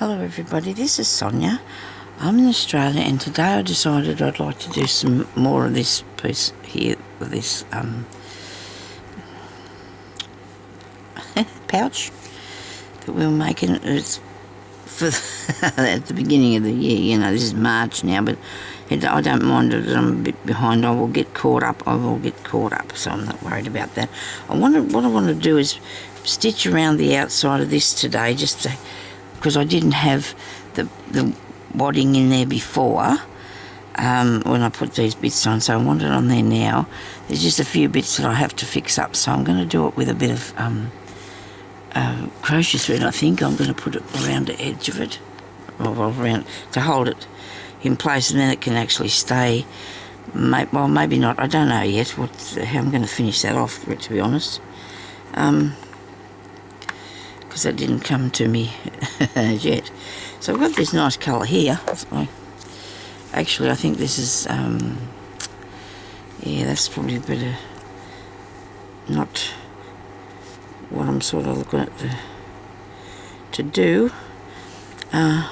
Hello everybody, this is Sonia. I'm in Australia and today I decided I'd like to do some more of this piece here with this pouch that we were making. It's for at the beginning of the year, you know, this is March now, but I don't mind that I'm a bit behind. I will get caught up, so I'm not worried about that. What I want to do is stitch around the outside of this today, just because I didn't have the wadding in there before when I put these bits on, so I want it on there now. There's just a few bits that I have to fix up, so I'm going to do it with a bit of crochet thread. I think I'm going to put it around the edge of it, or around to hold it in place, and then it can actually stay. Well, maybe not. I don't know yet how I'm going to finish that off, to be honest. Because that didn't come to me as yet. So I've got this nice colour here. Actually, I think this is, yeah, that's probably better, not what I'm sort of looking at to do. I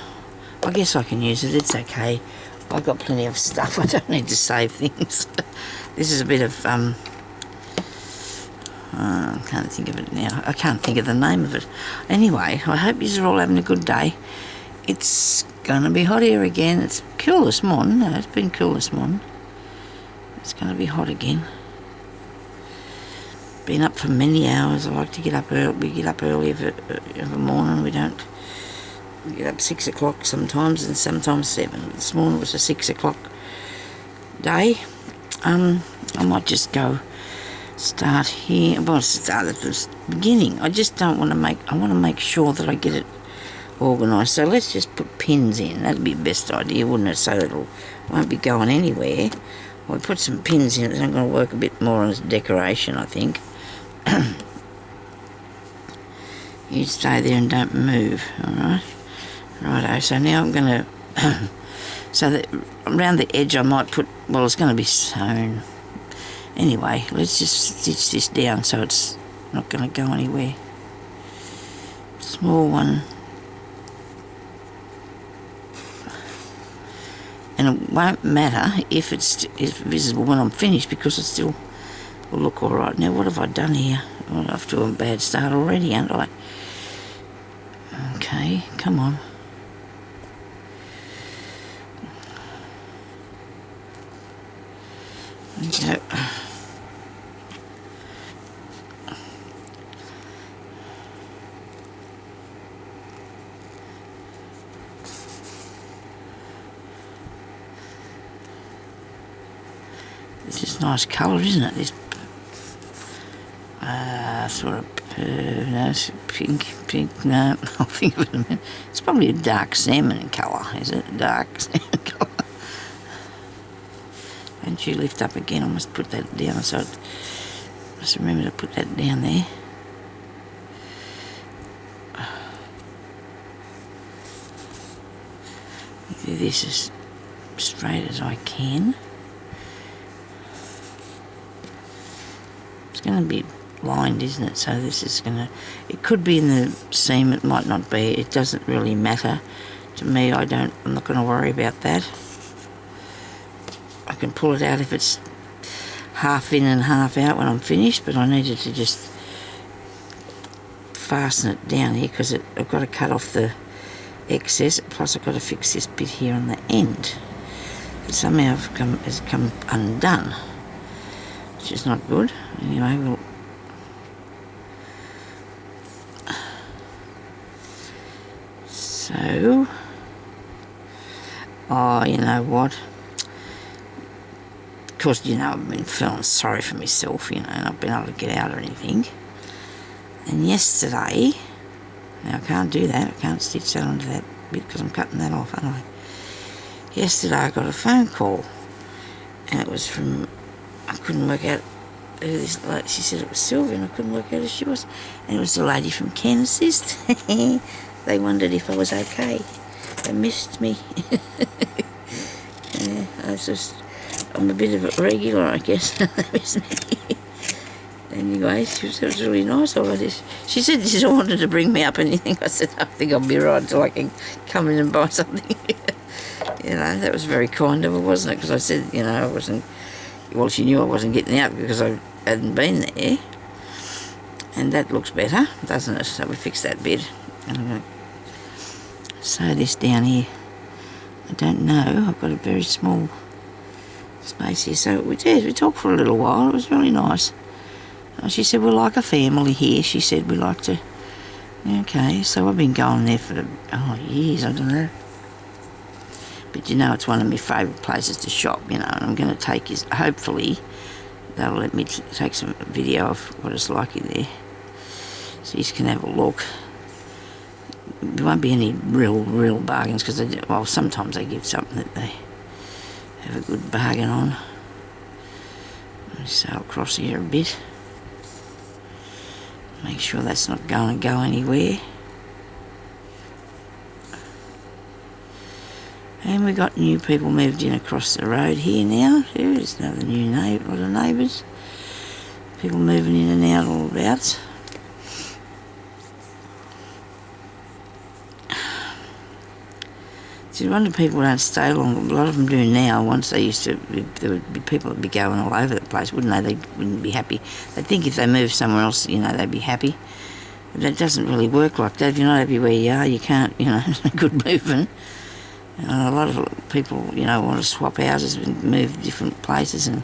guess I can use it, it's okay. I've got plenty of stuff, I don't need to save things. This is a bit of, I can't think of it now. I can't think of the name of it. Anyway, I hope you're all having a good day. It's going to be hot here again. It's cool this morning. No, it's been cool this morning. It's going to be hot again. Been up for many hours. I like to get up early. We get up early of a morning. We get up 6 o'clock sometimes, and sometimes 7. This morning was a 6 o'clock day. I might just go start here. Well, start at the beginning. I just don't want to I want to make sure that I get it organised. So let's just put pins in. That'd be the best idea, wouldn't it? So it won't be going anywhere. We'll put some pins in. It's going to work a bit more as decoration, I think. You stay there and don't move, alright? Righto, so now I'm going to... so that around the edge I might put... Well, it's going to be sewn. Anyway, let's just stitch this down so it's not going to go anywhere. Small one. And it won't matter if it's visible when I'm finished, because it still will look alright. Now, what have I done here? I'm off to a bad start already, aren't I? Okay, come on. There we go. This is nice colour, isn't it? This sort of no, pink. No, I'll think of it in a minute. It's probably a dark salmon colour, is it? Dark salmon colour. Don't you lift up again? I must put that down. So I must remember to put that down there. Do this as straight as I can. It's going to be lined, isn't it? So this is going to... It could be in the seam, it might not be. It doesn't really matter to me. I'm not going to worry about that. I can pull it out if it's half in and half out when I'm finished, but I needed to just fasten it down here because I've got to cut off the excess, plus I've got to fix this bit here on the end. It somehow has come undone, which is not good. Anyway, we'll... So... Oh, you know what? Of course, you know, I've been feeling sorry for myself, you know, and I've been able to get out or anything. And yesterday... Now, I can't do that. I can't stitch that onto that bit because I'm cutting that off, aren't I? Yesterday I got a phone call, and it was from... I couldn't work out who this... Like, she said it was Sylvia, and I couldn't work out who she was. And it was the lady from Can Assist. They wondered if I was okay. They missed me. Yeah, I'm a bit of a regular, I guess. They missed me. And Anyway, it was really nice of her. She said she wanted to bring me up anything. I said, I think I'll be right until I can come in and buy something. You know, that was very kind of her, wasn't it? Because I said, you know, I wasn't... Well, she knew I wasn't getting out because I hadn't been there. And that looks better, doesn't it? So we fixed that bit. And I'm going to sew this down here. I don't know. I've got a very small space here. So we did. We talked for a little while. It was really nice. She said, we're like a family here. She said, we like to... Okay, so I've been going there for, years, I don't know. But you know, it's one of my favourite places to shop, you know, and I'm going to take his... Hopefully, they'll let me take some video of what it's like in there. So you can have a look. There won't be any real bargains because, well, sometimes they give something that they have a good bargain on. Let me sail across here a bit. Make sure that's not going to go anywhere. And we got new people moved in across the road here now. There's another new lot of neighbours. People moving in and out all about. See, I wonder people don't stay long. A lot of them do now. Once they used to, there would be people that would be going all over the place, wouldn't they? They wouldn't be happy. They'd think if they moved somewhere else, you know, they'd be happy. But that doesn't really work like that. If you're not happy where you are, you can't, you know, it's no good moving. A lot of people, you know, want to swap houses and move different places, and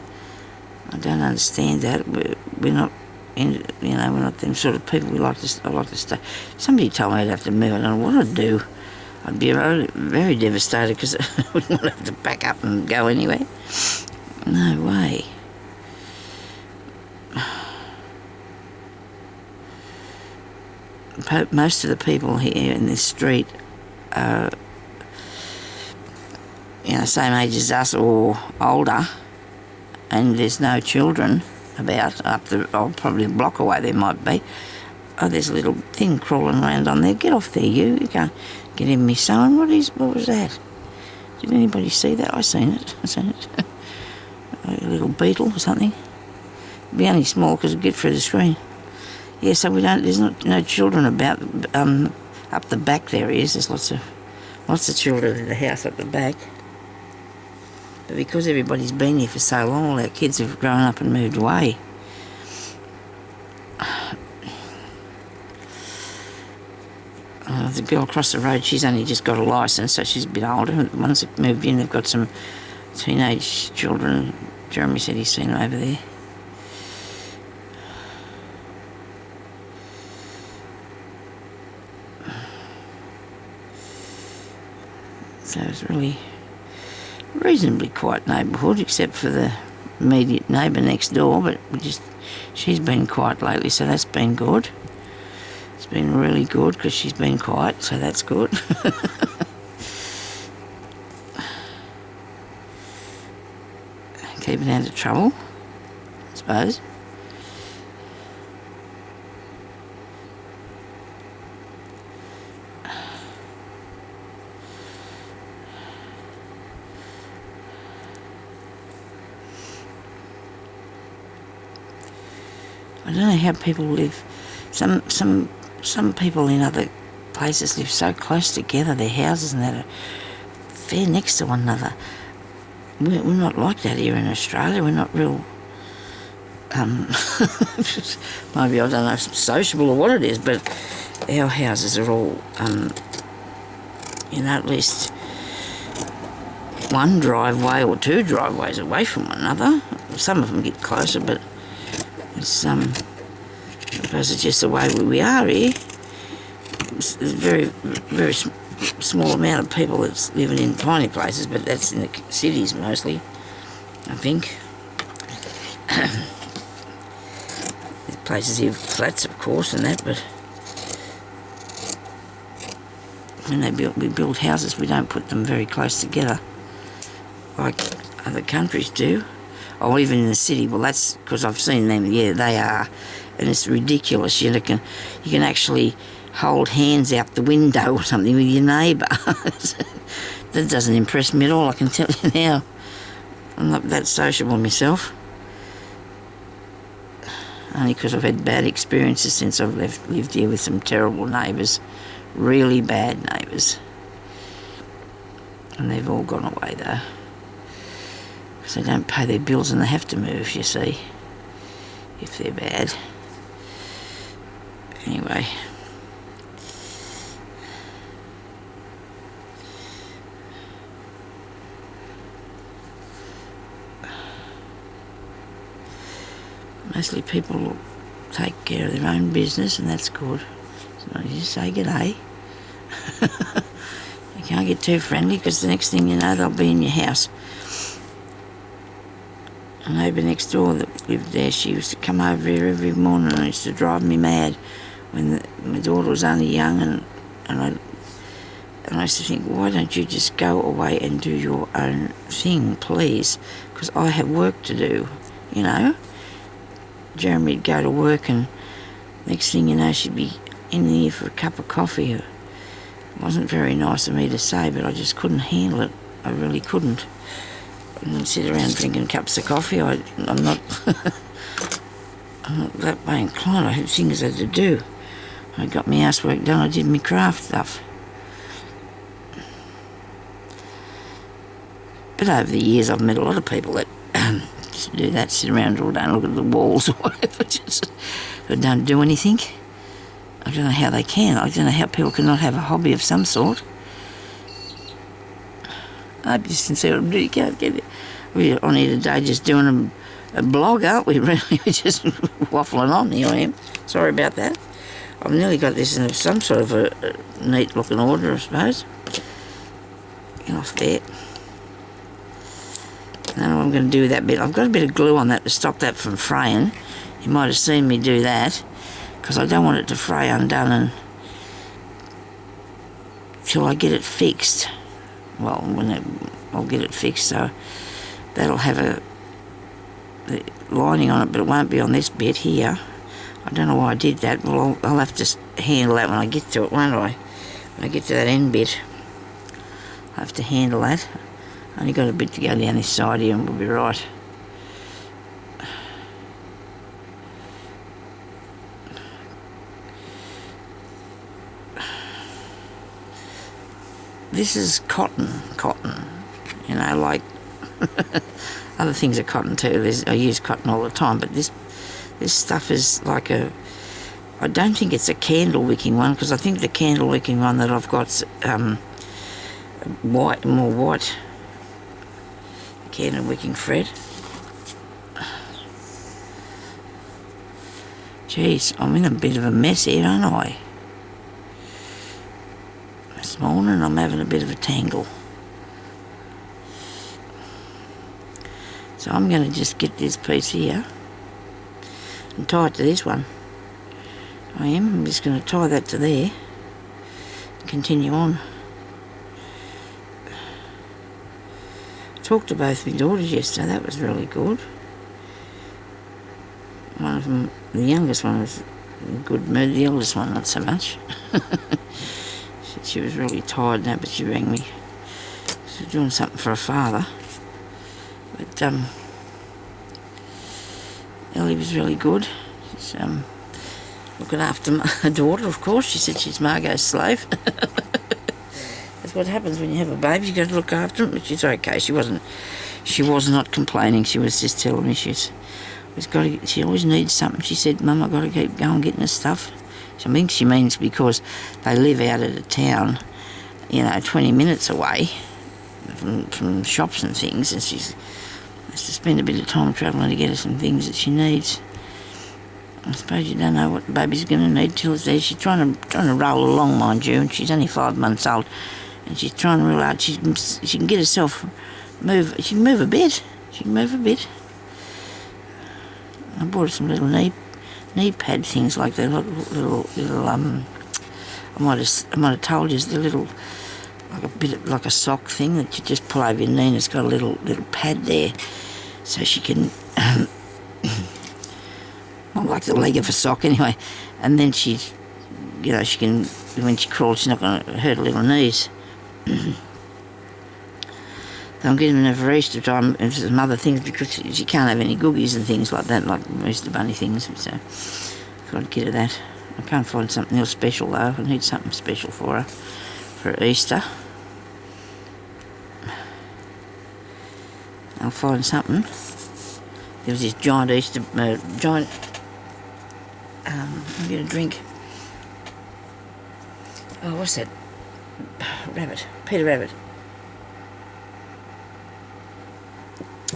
I don't understand that. We're not, we're not them sort of people. I like to stay. Somebody told me I'd have to move. I don't know what I'd do. I'd be very devastated because I wouldn't want to have to pack up and go anywhere. No way. Most of the people here in this street are, you know, same age as us or older, and there's no children about probably a block away there might be. Oh, there's a little thing crawling around on there. Get off there, you. You can't get in me sewing. What was that? Did anybody see that? I seen it. A little beetle or something. It'd be only small because it'd get through the screen. Yeah, so there's no children about. Up the back there is. There's lots of children in the house up the back. But because everybody's been here for so long, all our kids have grown up and moved away. The girl across the road, she's only just got a licence, so she's a bit older. The ones that moved in, they've got some teenage children. Jeremy said he's seen them over there. So it's really reasonably quiet neighbourhood, except for the immediate neighbour next door, but she's been quiet lately, so that's been good. It's been really good because she's been quiet, so that's good. Keeping out of trouble, I suppose. I don't know how people live. Some people in other places live so close together, their houses and that are fair next to one another. We're not like that here in Australia. We're not real, maybe, I don't know if it's sociable or what it is, but our houses are all, at least one driveway or two driveways away from one another. Some of them get closer, but it's, I suppose it's just the way we are here. There's a very small amount of people that's living in tiny places, but that's in the cities mostly, I think. There's places here with flats, of course, and that, but when we build houses, we don't put them very close together like other countries do. Or even in the city. Well, that's because I've seen them. Yeah, they are, and it's ridiculous. You can actually hold hands out the window or something with your neighbour. That doesn't impress me at all, I can tell you now. I'm not that sociable myself. only because I've had bad experiences since I've lived here with some terrible neighbours, really bad neighbours. And they've all gone away though, because they don't pay their bills and they have to move, you see, if they're bad. Anyway. Mostly people will take care of their own business, and that's good. So you just say g'day. You can't get too friendly, because the next thing you know they'll be in your house. A neighbour next door that lived there, she used to come over here every morning, and it used to drive me mad when my daughter was only young, and I used to think, why don't you just go away and do your own thing, please, because I have work to do, you know. Jeremy'd go to work, and next thing you know she'd be in here for a cup of coffee. It wasn't very nice of me to say, but I just couldn't handle it. I really couldn't. I didn't sit around drinking cups of coffee. I'm not I'm not that way inclined. I had things I had to do. I got my housework done. I did my craft stuff. But over the years I've met a lot of people that just do that, sit around all day and look at the walls or whatever, just don't do anything. I don't know how they can. I don't know how people cannot have a hobby of some sort. I just can see what I'm doing. You can't get it. We're on here today just doing a blog, aren't we? Really, we're just waffling on. Here I am. Sorry about that. I've nearly got this in some sort of a neat looking order, I suppose. Get off there. I don't know what I'm going to do with that bit. I've got a bit of glue on that to stop that from fraying. You might have seen me do that, because I don't want it to fray undone until I get it fixed. Well, I'll get it fixed, so that'll have a lining on it, but it won't be on this bit here. I don't know why I did that. Well, I'll have to handle that when I get to it, won't I? When I get to that end bit, I'll have to handle that. Only got a bit to go down this side here and we'll be right. This is cotton, you know, like other things are cotton too. I use cotton all the time, but this stuff is like I don't think it's a candle wicking one, because I think the candle wicking one that I've got's more white. Candle wicking thread. Jeez, I'm in a bit of a mess here, aren't I? This morning I'm having a bit of a tangle. So I'm going to just get this piece here and tie it to this one. I'm just going to tie that to there and continue on. Talked to both my daughters yesterday. That was really good. One of them, the youngest one, was in good mood. The eldest one, not so much. She was really tired now, but she rang me. She was doing something for her father. But Ellie was really good. She's looking after her daughter, of course. She said she's Margot's slave. That's what happens when you have a baby. You got to look after it, but she's okay. She was not complaining. She was just telling me she always needs something. She said, "Mum, I've got to keep going getting her stuff." I think she means because they live out of the town, 20 minutes away from shops and things, and she has to spend a bit of time travelling to get her some things that she needs. I suppose you don't know what the baby's going to need till it's there. She's trying to roll along, mind you, and she's only 5 months old. And she's trying real hard. She can get herself move. She can move a bit. I bought her some little knee pad things like that. Little. I might have told you, the little, like a bit like a sock thing that you just pull over your knee, and it's got a little pad there, so she can. Not like the leg of a sock anyway. And then she can, when she crawls, she's not going to hurt her little knees. I'm giving her for Easter time and some other things because she can't have any cookies and things like that, like Easter bunny things. So I've got to get her that. I can't find something else special though. I need something special for her for Easter. I'll find something. There was this giant Easter, I'm going to drink. Oh, what's that? Rabbit, Peter Rabbit.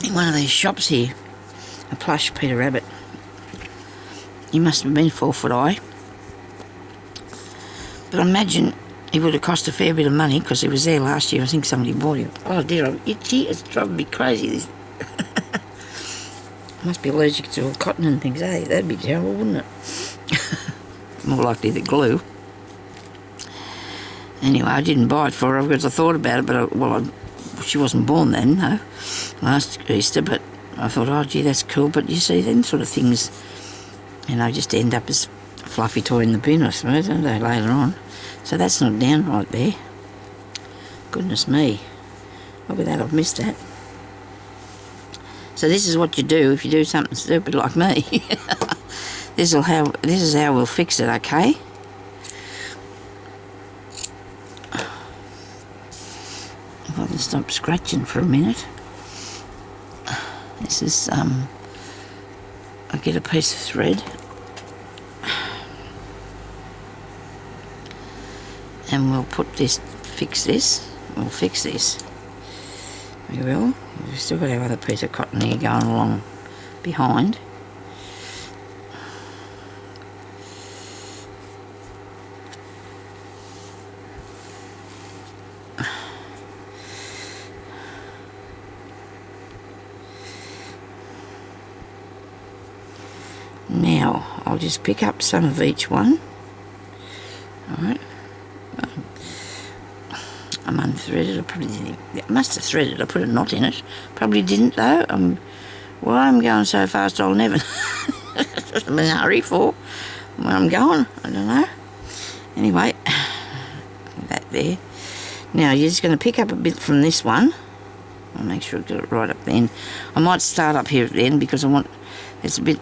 In one of these shops here, a plush Peter Rabbit. He must have been 4 foot high. But I imagine he would have cost a fair bit of money because he was there last year. I think somebody bought him. Oh dear, I'm itchy. It's driving me crazy. I must be allergic to all cotton and things, eh? That'd be terrible, wouldn't it? More likely the glue. Anyway, I didn't buy it for her because I thought about it, but she wasn't born then, no, last Easter, but I thought, oh gee, that's cool. But you see, them sort of things, just end up as a fluffy toy in the bin, I suppose, don't they, later on. So that's not down right there. Goodness me. Look at that, I've missed that. So this is what you do if you do something stupid like me. This is how we'll fix it, okay? If I can stop scratching for a minute. This is, I get a piece of thread. And we'll fix this. We'll fix this. We will. We've still got our other piece of cotton here going along behind. Now, I'll just pick up some of each one. Alright. I'm unthreaded. I must have threaded. I put a knot in it. Probably didn't though. Why I'm going so fast I'll never I'm in a hurry for where I'm going. I don't know. Anyway, that there. Now you're just going to pick up a bit from this one. I'll make sure I get it right up the end. I might start up here at the end because it's a bit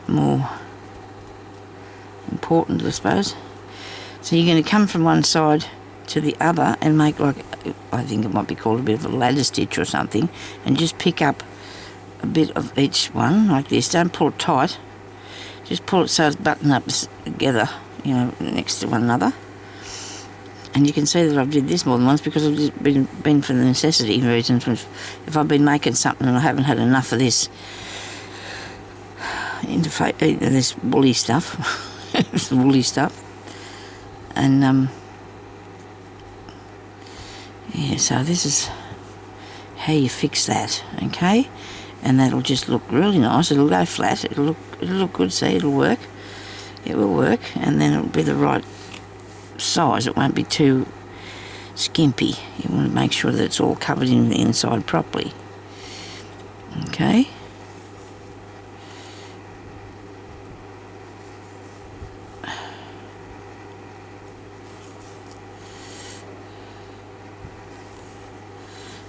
more important, I suppose. So you're going to come from one side to the other and make I think it might be called a bit of a ladder stitch or something, and just pick up a bit of each one like this. Don't pull it tight. Just pull it so it's buttoned up together, next to one another. And you can see that I've did this more than once because I've just been for the necessity reasons. If I've been making something and I haven't had enough of this this woolly stuff, this woolly stuff, and so this is how you fix that, okay? And that'll just look really nice. It'll go flat. It'll look good. See, it'll work. It will work, and then it'll be the right size. It won't be too skimpy. You want to make sure that it's all covered in the inside properly. Okay.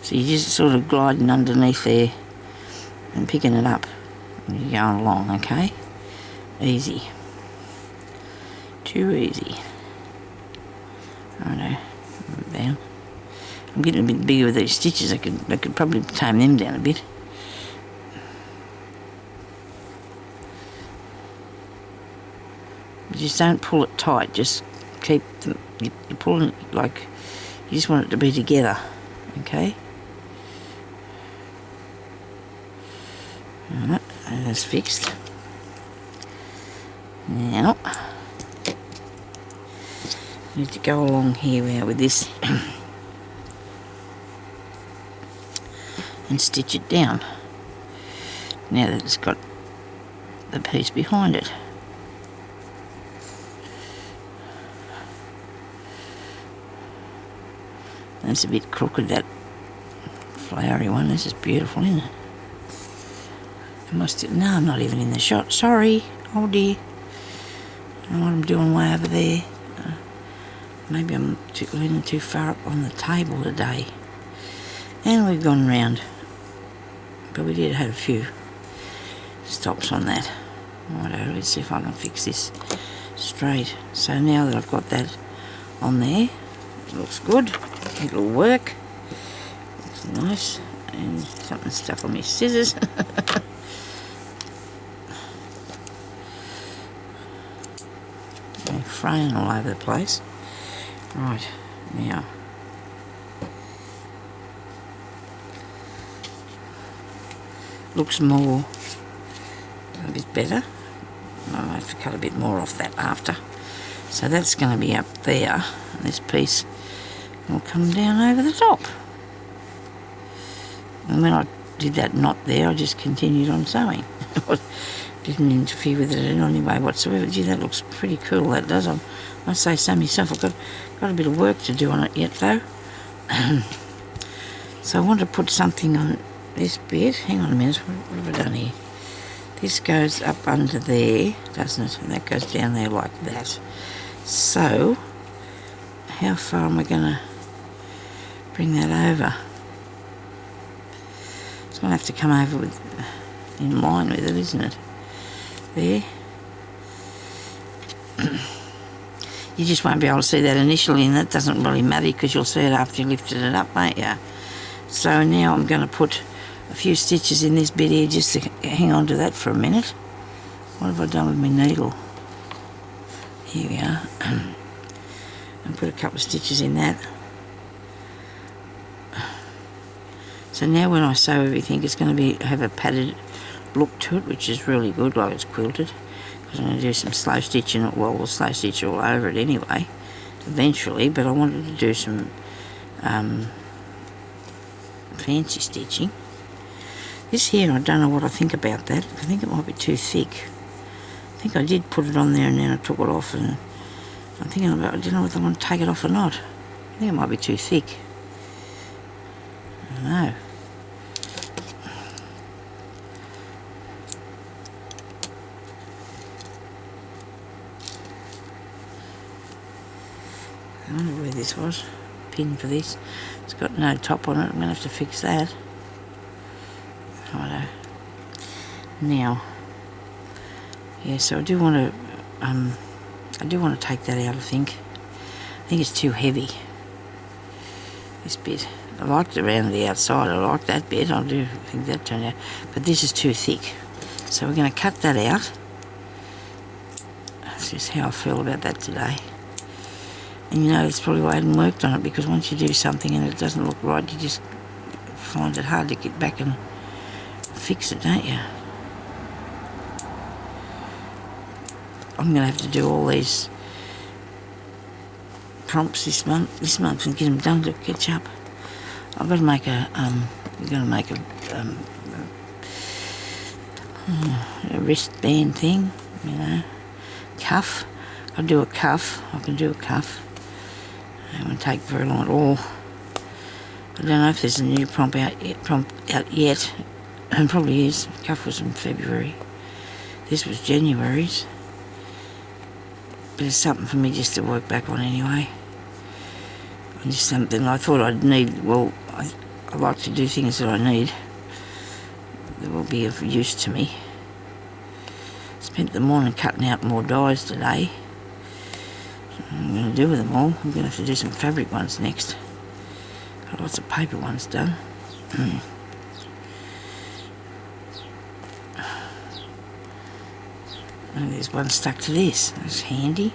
So you're just sort of gliding underneath there and picking it up and you're going along, okay? Easy. Too easy. Righto, down. I'm getting a bit bigger with these stitches. I could probably tame them down a bit. Just don't pull it tight. Just keep them. You're pulling it like you just want it to be together. Okay. Alright, that's fixed. Now, I need to go along here with this and stitch it down. Now that it's got the piece behind it. That's a bit crooked, that flowery one. This is beautiful, isn't it? No, I'm not even in the shot. Sorry. Oh dear. I don't know what I'm doing way over there. maybe I'm leaning too far up on the table today. And we've gone round, but we did have a few stops on that. Righto, let's see if I can fix this straight. So now that I've got that on there, it looks good, it'll work. Looks nice, and something stuck on my scissors. They're fraying all over the place. Right, now looks more, a bit better. I might have to cut a bit more off that after. So that's going to be up there, and this piece will come down over the top. And when I did that knot there, I just continued on sewing. Didn't interfere with it in any way whatsoever. Gee, that looks pretty cool, that does. I must say so myself. I've got a bit of work to do on it yet, though. So I want to put something on this bit. Hang on a minute, what have I done here? This goes up under there, doesn't it? And that goes down there like that. So, how far am I going to bring that over? It's going to have to come over with, in line with it, isn't it? There. You just won't be able to see that initially, and that doesn't really matter because you'll see it after you lifted it up, won't you? So now I'm going to put a few stitches in this bit here just to hang on to that for a minute. What have I done with my needle? Here we are. And put a couple of stitches in that. So now when I sew everything, it's going to have a padded look to it, which is really good, like it's quilted. Because I'm going to do some slow stitching, well, we'll slow stitch all over it anyway, eventually, but I wanted to do some fancy stitching. This here, I don't know what I think about that. I think it might be too thick. I think I did put it on there and then I took it off, and I'm thinking about, I don't know whether I want to take it off or not. I think it might be too thick. I don't know. I wonder where this was. Pin for this. It's got no top on it. I'm going to have to fix that. Righto. Now, yeah, so I do want to take that out, I think. I think it's too heavy, this bit. I liked it around the outside, I like that bit, I do think that turned out, but this is too thick. So we're going to cut that out. That's just how I feel about that today. And you know, it's probably why I hadn't worked on it, because once you do something and it doesn't look right, you just find it hard to get back and fix it, don't you? I'm going to have to do all these prompts this month and get them done to catch up. I've got to make a wristband thing, you know, cuff. I'll do a cuff. I can do a cuff. It won't take very long at all. I don't know if there's a new prompt out yet. And probably is. The cuff was in February. This was January's. But it's something for me just to work back on anyway. And just something I thought I'd need. Well, I like to do things that I need that will be of use to me. Spent the morning cutting out more dies today. What I'm going to do with them all. I'm going to have to do some fabric ones next. Got lots of paper ones done. And there's one stuck to this. That's handy.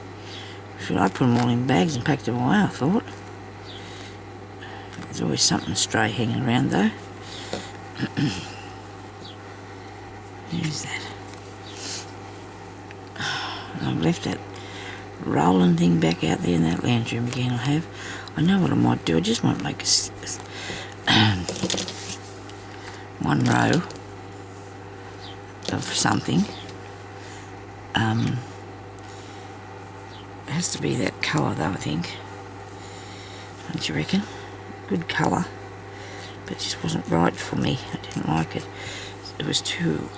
Should I put them all in bags and pack them away, I thought. There's always something stray hanging around though. Who's that? I've left that rolling thing back out there in that lounge room again. I know what I might do. I just might make one row of something. It has to be that colour though, I think. Don't you reckon? Good colour, but it just wasn't right for me. I didn't like it. It was too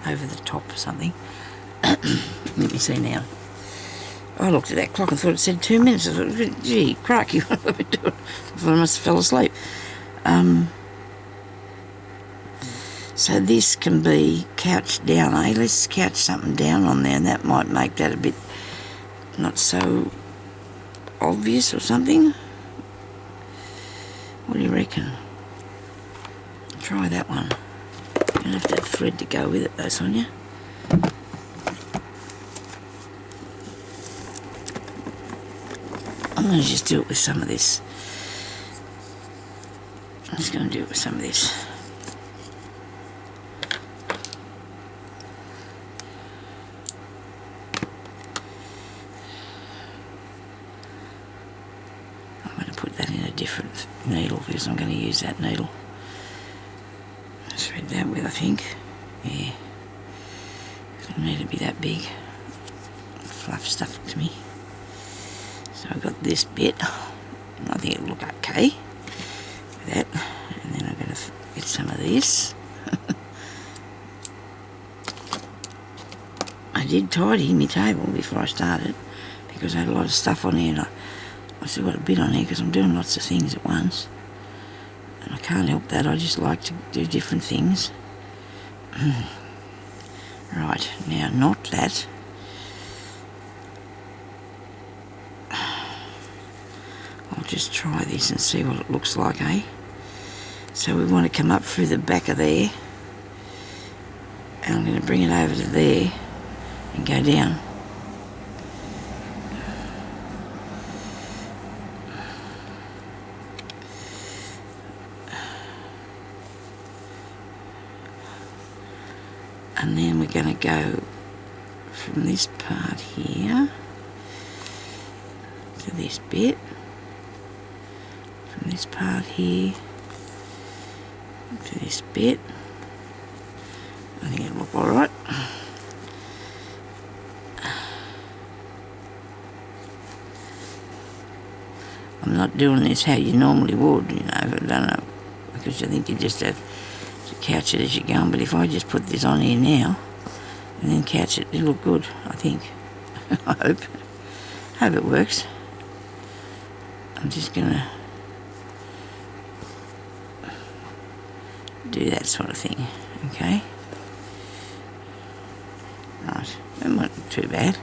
over the top or something. Let me see now. I looked at that clock and thought it said 2 minutes. I thought, gee, crikey, what have I been doing? I thought I must have fell asleep. So this can be couched down, eh? Let's couch something down on there, and that might make that a bit not so obvious or something. What do you reckon? Try that one. You don't have to have thread to go with it though, Sonia. I'm going to just do it with some of this. I'm just going to do it with some of this. I'm going to put that in a different needle because I'm going to use that needle. Thread that with, I think. Yeah. It doesn't need to be that big. Fluff stuff to me. So I've got this bit. I think it'll look okay with that. And then I'm going to get some of this. I did tidy my table before I started because I had a lot of stuff on here, and I still got a bit on here because I'm doing lots of things at once. And I can't help that, I just like to do different things. Right, now not that. I'll just try this and see what it looks like, eh? So we want to come up through the back of there, and I'm going to bring it over to there and go down. And then we're going to go from this part here to this bit, from this part here to this bit. I think it'll look alright. I'm not doing this how you normally would, you know, I don't know, because I think you just have to couch it as you're going, but if I just put this on here now and then couch it, it'll look good, I think. I hope it works. I'm just gonna do that sort of thing, okay? Right, that wasn't too bad.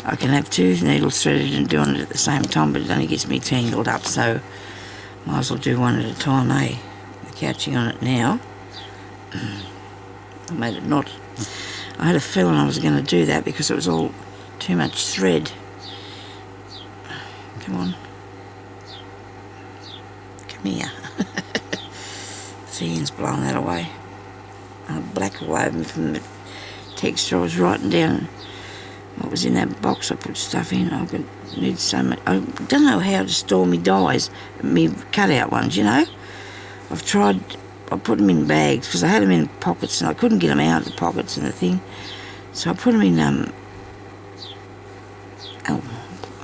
I can have two needles threaded and doing it at the same time, but it only gets me tangled up, so might as well do one at a time, eh? The couching on it now. I made it not. I had a feeling I was going to do that because it was all too much thread. Come on. Come here. See, Ian's blowing that away. Black all over me from the texture I was writing down. What was in that box I put stuff in? I could need so much. I don't know how to store me dies, me cut-out ones, you know. I've tried. I put them in bags because I had them in pockets and I couldn't get them out of the pockets and the thing. So I put them in. I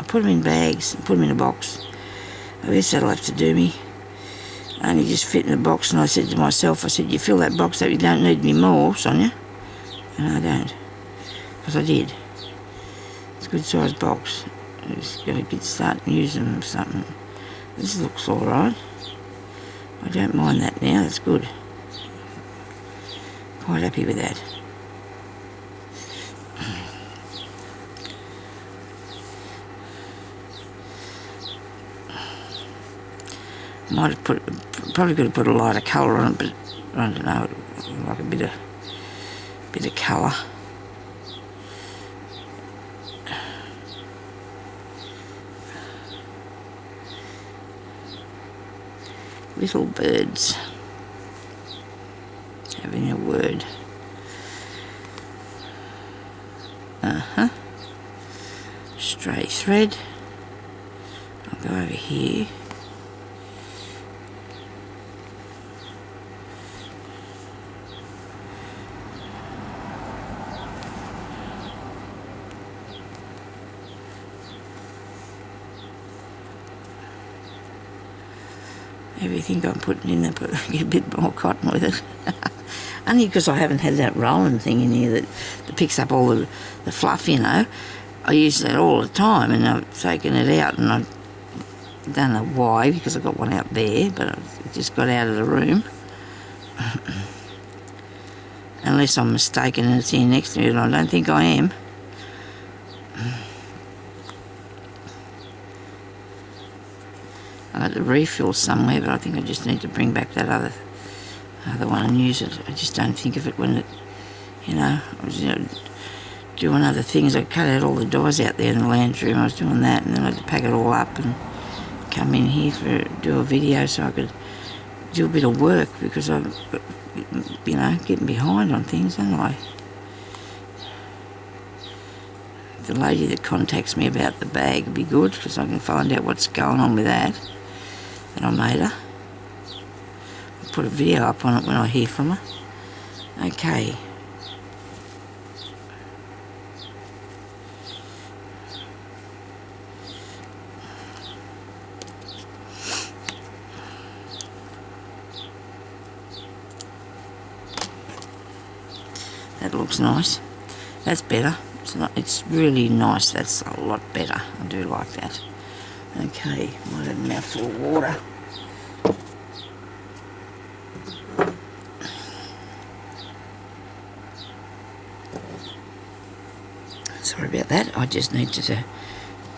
put them in bags and put them in a box. I guess that'll have to do me. I only just fit in the box, and I said to myself, I said, "You fill that box up, you don't need any more, Sonia." And I don't, because I did. It's a good sized box. I'm just going to start and use them for something. This looks alright. I don't mind that now, that's good. Quite happy with that. Might have probably could have put a lighter colour on it, but I don't know, like a bit of colour. Little birds having a word. Stray thread. I'll go over here. Everything I'm putting in there, get a bit more cotton with it. only because I haven't had that rolling thing in here that picks up all the fluff, you know. I use that all the time, and I've taken it out, and I don't know why, because I've got one out there, but I just got out of the room. Unless I'm mistaken and it's here next to me, and I don't think I am. I got the refill somewhere, but I think I just need to bring back that other one and use it. I just don't think of it when it, you know, I was doing other things. I cut out all the doors out there in the lounge room. I was doing that, and then I had to pack it all up and come in here do a video so I could do a bit of work, because I'm, you know, getting behind on things, aren't I? The lady that contacts me about the bag would be good, because I can find out what's going on with that. And I made her. I'll put a video up on it when I hear from her. Okay. That looks nice. That's better. It's really nice. That's a lot better. I do like that. Okay, might have a mouthful of water. Sorry about that. I just need to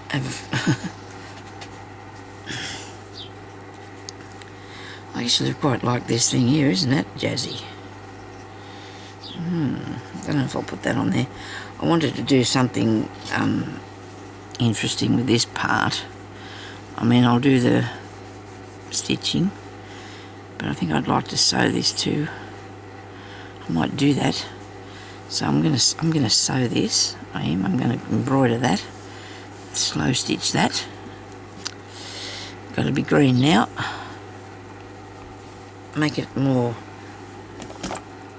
have... I actually quite like this thing here, isn't it? Jazzy. I don't know if I'll put that on there. I wanted to do something interesting with this part. I mean, I'll do the stitching, but I think I'd like to sew this too. I might do that. So I'm gonna sew this. I'm gonna embroider that, slow stitch that. Got to be green now. Make it more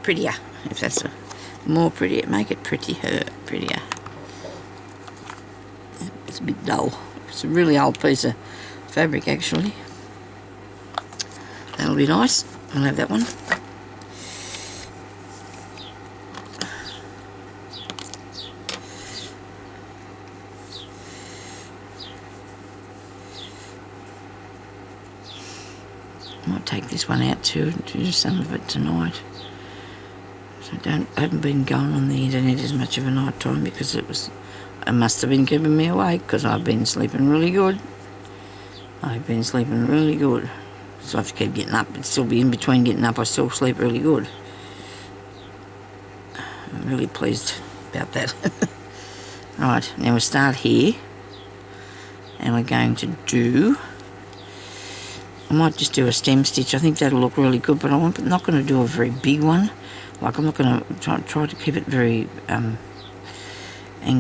prettier, if that's more prettier. Make it prettier. It's a bit dull. It's a really old piece of fabric, actually. That'll be nice. I'll have that one. I might take this one out too and do some of it tonight. So I haven't been going on the internet as much of a night time, because it must have been keeping me awake, because I've been sleeping really good. So I have to keep getting up, and still be in between getting up, I still sleep really good. I'm really pleased about that. Right, now we'll start here, and we're going to do... I might just do a stem stitch. I think that'll look really good, but I'm not going to do a very big one. Like, I'm not going to try to keep it very... and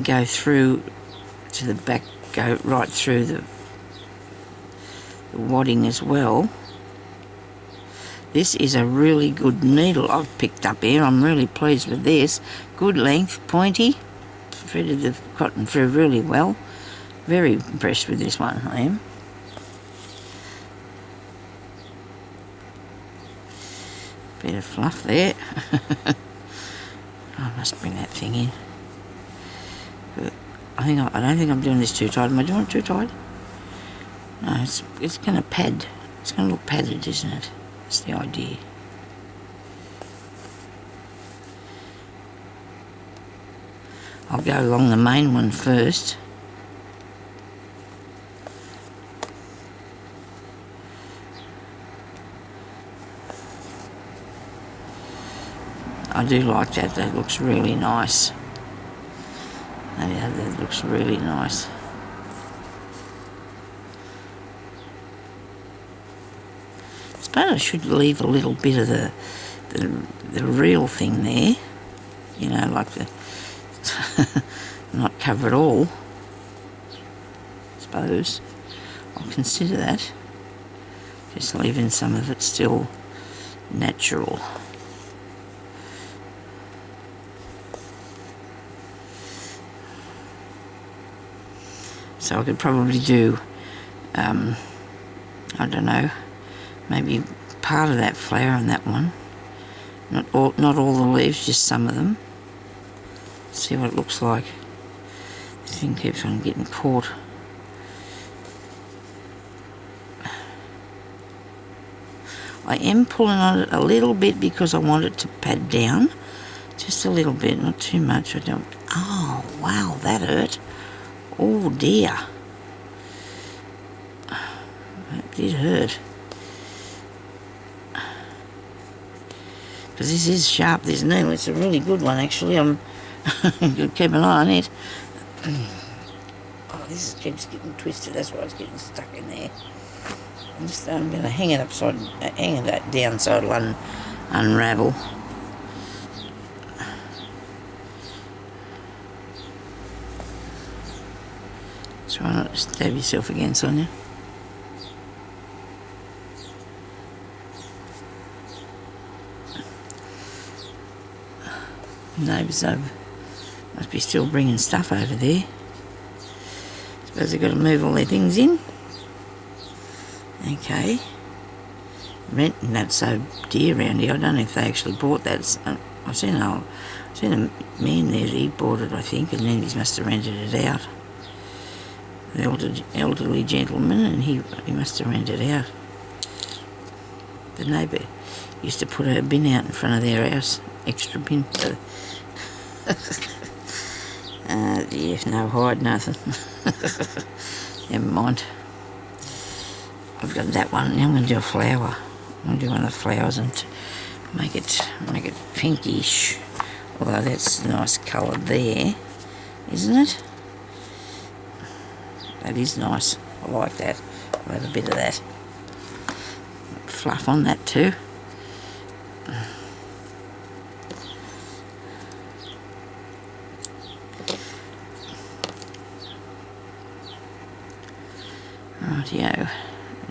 go through to the back, go right through the wadding as well. This is a really good needle I've picked up here. I'm really pleased with this. Good length, pointy. Threaded the cotton through really well. Very impressed with this one, I am. Bit of fluff there. I must bring that thing in. I don't think I'm doing this too tight. Am I doing it too tight? No, it's going to pad. It's going to look padded, isn't it? That's the idea. I'll go along the main one first. I do like that. That looks really nice. Yeah, that looks really nice. I suppose I should leave a little bit of the real thing there. You know, like the... not cover it all. I suppose. I'll consider that. Just leaving some of it still natural. So I could probably do, I don't know, maybe part of that flower on that one. Not all the leaves, just some of them. See what it looks like. This thing keeps on getting caught. I am pulling on it a little bit because I want it to pad down. Just a little bit, not too much. I don't. Oh, wow, that hurt. Oh dear. That did hurt. Because this is sharp, this needle. It's a really good one, actually. I'm going to keep an eye on it. Oh, this keeps getting twisted. That's why it's getting stuck in there. I'm going to hang it down so it'll unravel. Try not to stab yourself again, Sonia. Neighbours must be still bringing stuff over there. Suppose they've got to move all their things in. Okay. Renting that's so dear around here. I don't know if they actually bought that. I've seen a man there. He bought it, I think, and then he must have rented it out. The elderly gentleman, and he must have rented it out. The neighbour used to put a bin out in front of their house, extra bin. Yeah, no hide, nothing. Never mind. I've got that one. Now I'm going to do a flower. I'm going to do one of the flowers and make it pinkish. Although that's nice colour there, isn't it? That is nice. I like that. I'll have a bit of that fluff on that too. Rightio.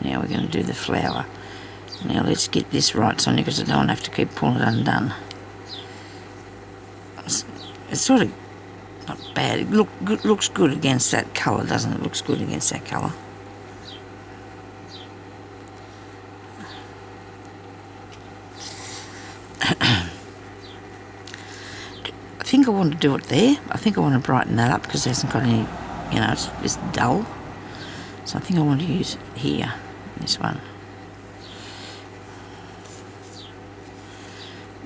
Now we're going to do the flower. Now let's get this right, Sonia, because I don't have to keep pulling it undone. It's sort of not bad. It looks good against that colour, doesn't it? Looks good against that colour. I think I want to do it there. I think I want to brighten that up because it hasn't got any, it's just dull. So I think I want to use it here, this one.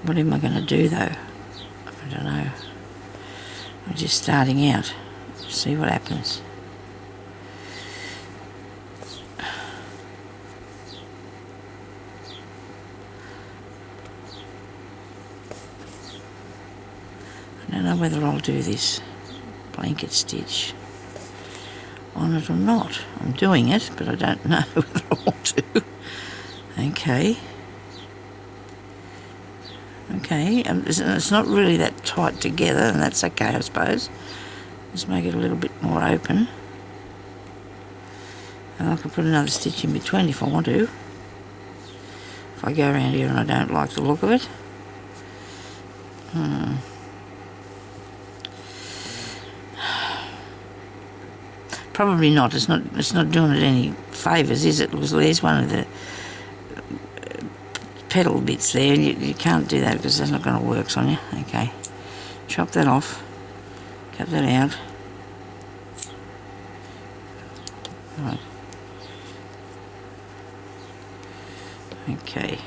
What am I going to do though? I don't know. I'm just starting out. See what happens. I don't know whether I'll do this blanket stitch on it or not. I'm doing it, but I don't know whether I want to. Okay. Okay, it's not really that tight together, and that's okay, I suppose. Just make it a little bit more open. And I can put another stitch in between if I want to. If I go around here and I don't like the look of it. Probably not. It's not doing it any favours, is it? Because there's one of the petal bits there, and you can't do that because that's not going to work, Sonia. Okay, chop that off, cut that out. Right. Okay.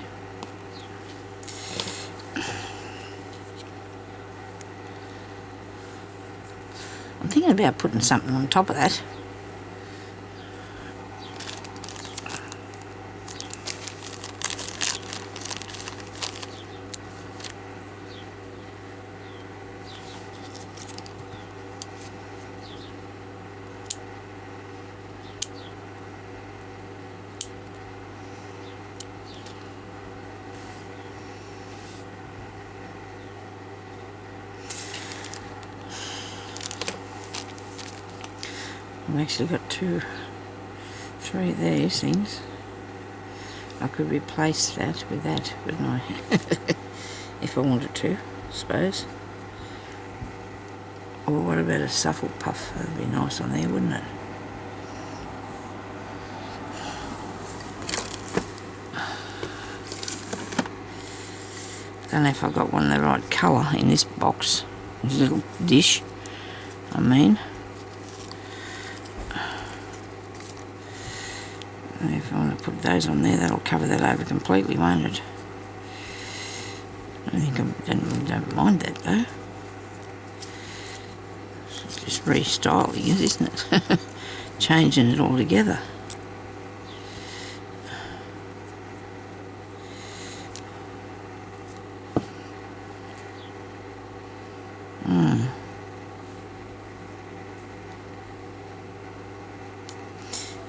I'm thinking about putting something on top of that. I've actually got 2, 3 of these things. I could replace that with that, couldn't I? If I wanted to, I suppose. Or what about a Suffolk puff? That'd be nice on there, wouldn't it? Don't know if I've got one of the right colour in this box, this little dish, I mean. And if I want to put those on there, that'll cover that over completely, won't it? I don't mind that though. It's just restyling it, isn't it? Changing it all together.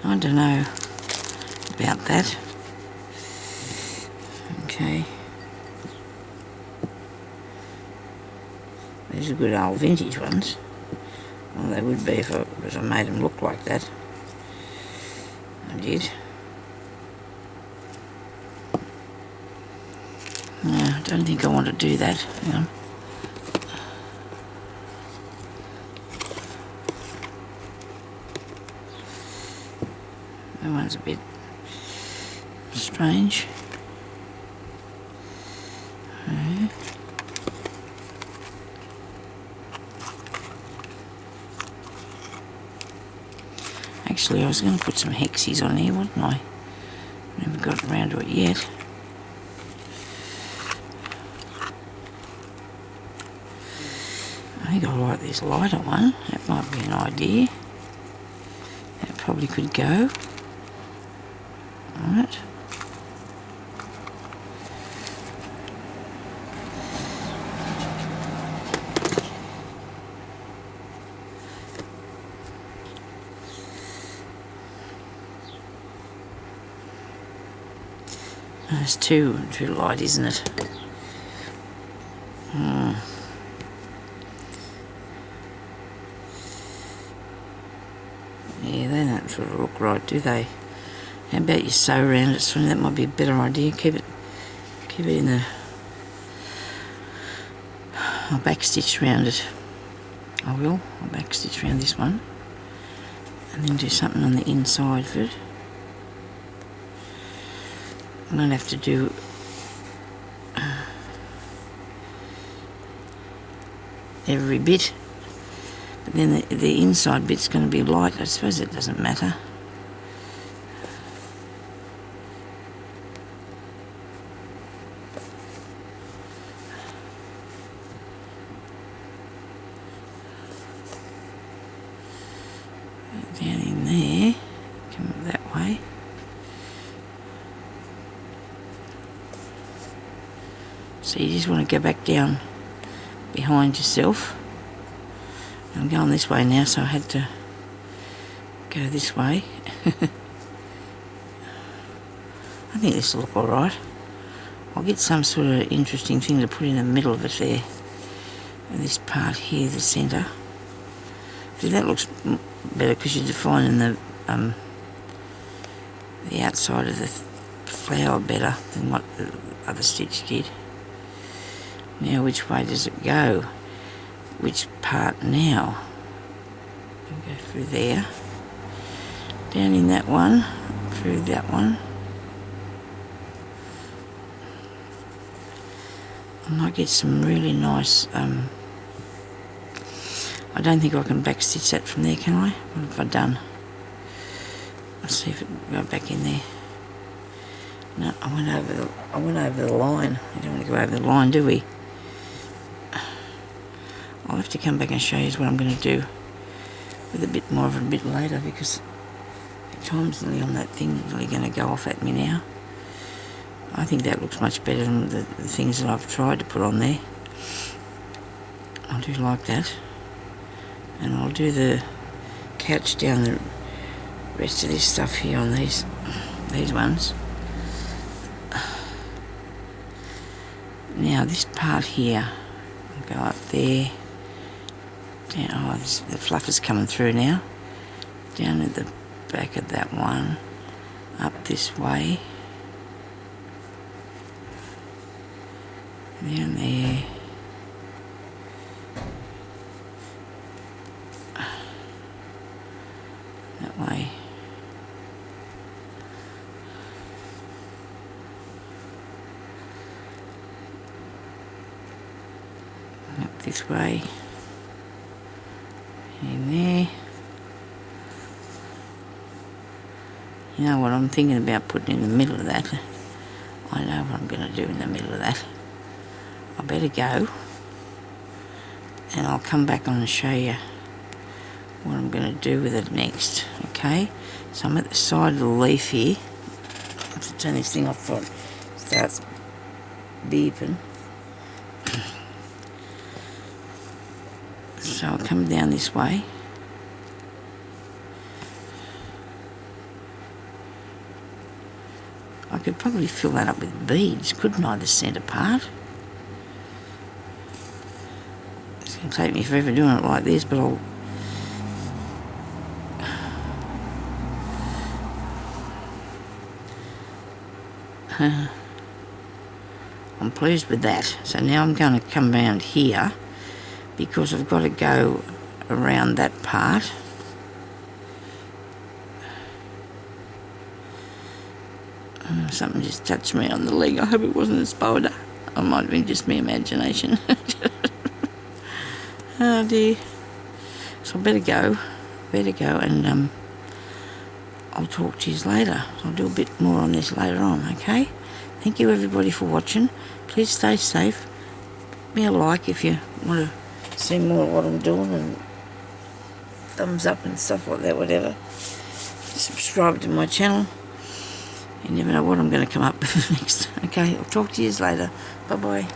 I don't know about that. Okay. These are good old vintage ones. Well, they would be if I made them look like that. I did. No, I don't think I want to do that. Hang on. That one's a bit strange. Okay. Actually, I was going to put some hexies on here, wasn't I? Never got around to it yet. I think I like this lighter one. That might be an idea. That probably could go. Alright. It's too light, isn't it? Yeah, they don't sort of look right, do they? How about you sew around it, so that might be a better idea. Keep it in the... I'll backstitch around it. I will. I'll backstitch around this one. And then do something on the inside of it. I don't have to do every bit, but then the inside bit's going to be light. I suppose it doesn't matter. Down in there, come up that way. So you just want to go back down behind yourself. I'm going this way now, so I had to go this way. I think this will look alright. I'll get some sort of interesting thing to put in the middle of it there. And this part here, the centre. See, that looks better because you're defining the outside of the flower better than what the other stitch did. Now, which way does it go? Which part now? I'll go through there. Down in that one, through that one. I might get some really nice, I don't think I can backstitch that from there, can I? What have I done? Let's see if it can go back in there. No, I went over the line. We don't want to go over the line, do we? I'll have to come back and show you what I'm going to do with a bit more of it a bit later, because time's nearly on that thing, really going to go off at me now. I think that looks much better than the things that I've tried to put on there. I do like that. And I'll do the couch down the rest of this stuff here on these ones. Now this part here, I'll go up there. Down, oh, the fluff is coming through now. Down at the back of that one, up this way. Down there. That way. this way. In there. You know what I'm thinking about putting in the middle of that? I know what I'm going to do in the middle of that. I better go. And I'll come back on and show you what I'm going to do with it next. Okay? So I'm at the side of the leaf here. I have to turn this thing off before it starts beeping. So I'll come down this way. I could probably fill that up with beads, couldn't I, the centre part? It's going to take me forever doing it like this, but I'll... I'm pleased with that. So now I'm going to come round here because I've got to go around that part. Something just touched me on the leg. I hope it wasn't a spider. It might have been just my imagination. Oh dear. So I better go. And I'll talk to you later. I'll do a bit more on this later on, okay? Thank you everybody for watching. Please stay safe. Give me a like if you want to see more of what I'm doing, and thumbs up and stuff like that, whatever. Subscribe to my channel. You never know what I'm going to come up with next. Okay, I'll talk to you later. Bye-bye.